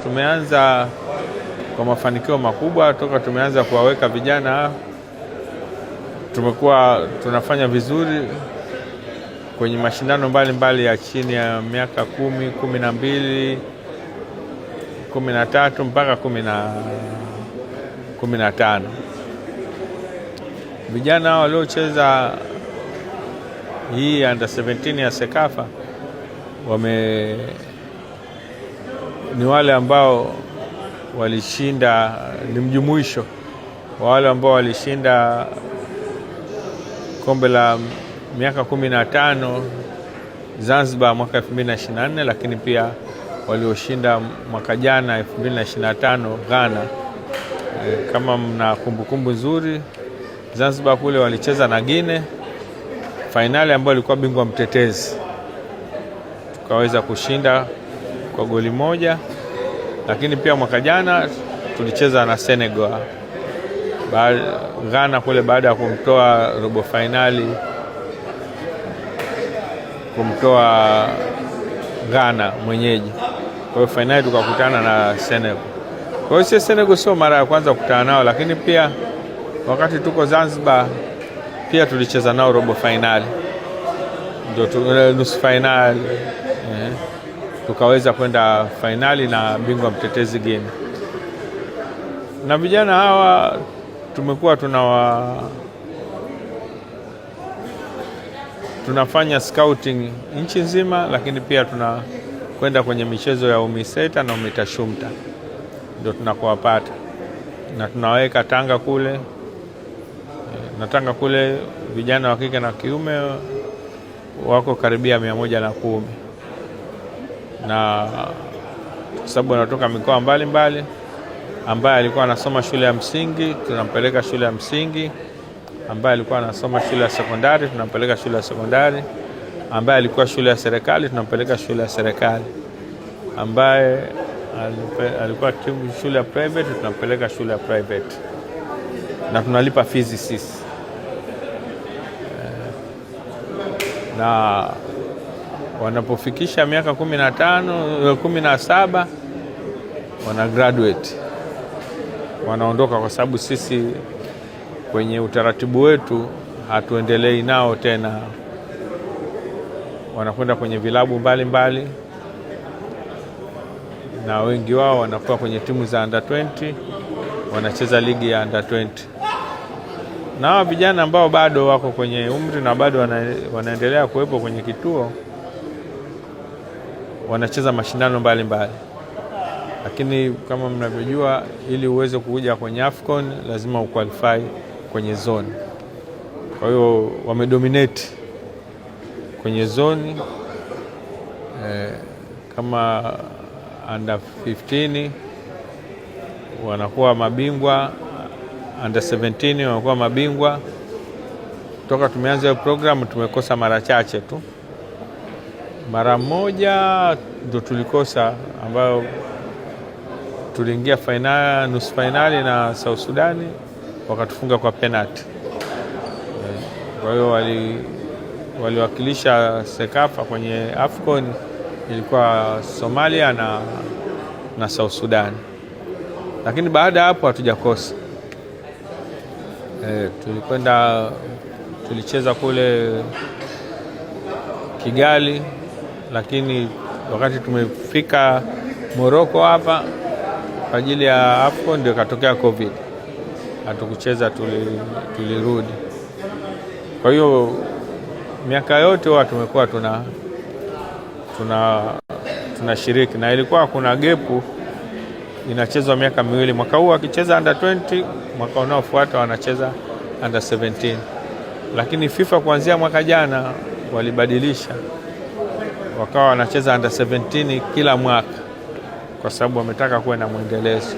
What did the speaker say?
Tumeanza kwa mafanikio makubwa toka tumeanza kuwaweka vijana. Tumekuwa tunafanya vizuri kwenye mashindano mbalimbali ya chini ya miaka 10, 12, 13 mpaka 15. Vijana waliocheza hii under 17 ya Sekafa ni wale ambao walishinda, ni mjumuisho wa wale ambao walishinda kombe la miaka 15 Zanzibar mwaka 2024, lakini pia walioshinda mwaka jana 2025 Ghana. Kama mna kumbukumbu nzuri, Zanzibar kule walicheza na Guinea, fainali ambayo ilikuwa bingwa mtetezi, tukaweza kushinda kwa goli moja. Lakini pia mwaka jana tulicheza na Senegal Ghana kule, baada ya kumtoa robo fainali, kumtoa Ghana mwenyeji. Kwa hiyo fainali tukakutana na Senegal. Kwa hiyo Senegal sio mara ya kwanza kukutana nao, lakini pia wakati tuko Zanzibar pia tulicheza nao robo fainali, ndio nusu fainali, tukaweza kwenda fainali na bingwa mtetezi Guinea. Na vijana hawa tumekuwa tunafanya scouting nchi nzima, lakini pia tunakwenda kwenye michezo ya UMISETA na UMITASHUMTA, ndio tunakowapata, na tunaweka Tanga kule. Na Tanga kule vijana wa kike na kiume wako karibia 110, na kwa sababu wanatoka mikoa mbalimbali. Ambaye alikuwa anasoma shule ya msingi tunampeleka shule ya msingi, ambaye alikuwa anasoma shule ya sekondari tunampeleka shule ya sekondari, ambaye alikuwa shule ya serikali tunampeleka shule ya serikali, ambaye alikuwa shule ya private tunampeleka shule ya private, na tunalipa fees sisi. Na wanapofikisha miaka 15, 17 wana graduate, wanaondoka, kwa sababu sisi kwenye utaratibu wetu hatuendelei nao tena. Wanakwenda kwenye vilabu mbalimbali, na wengi wao wanakuwa kwenye timu za under 20, wanacheza ligi ya under 20. Na hawa vijana ambao bado wako kwenye umri na bado wanaendelea kuwepo kwenye kituo, wanacheza mashindano mbalimbali. Lakini kama mnavyojua, ili uweze kuja kwenye AFCON lazima uqualify kwenye zone. Kwa hiyo wamedominate kwenye zone, kama under 15 wanakuwa mabingwa, under 17 wanakuwa mabingwa. Toka tumeanza hiyo program tumekosa mara chache tu. Mara moja ndio tulikosa, ambayo tuliingia nusu fainali na South Sudani, wakatufunga kwa penalty. Kwa hiyo waliwakilisha Sekafa kwenye AFCON ilikuwa Somalia na South Sudan. Lakini baada ya hapo hatujakosa. Tulicheza kule Kigali, lakini wakati tumefika Morocco hapa kwa ajili ya AFCON ndio katokea COVID, hatukucheza, tulirudi. Kwa hiyo miaka yote huwa tumekuwa tunashiriki, na ilikuwa kuna gepu inachezwa miaka miwili. Mwaka huu akicheza under 20, mwaka unaofuata wanacheza under 17. Lakini FIFA kuanzia mwaka jana walibadilisha, wakawa wanacheza under 17 kila mwaka, kwa sababu wametaka kuwe na mwendelezo.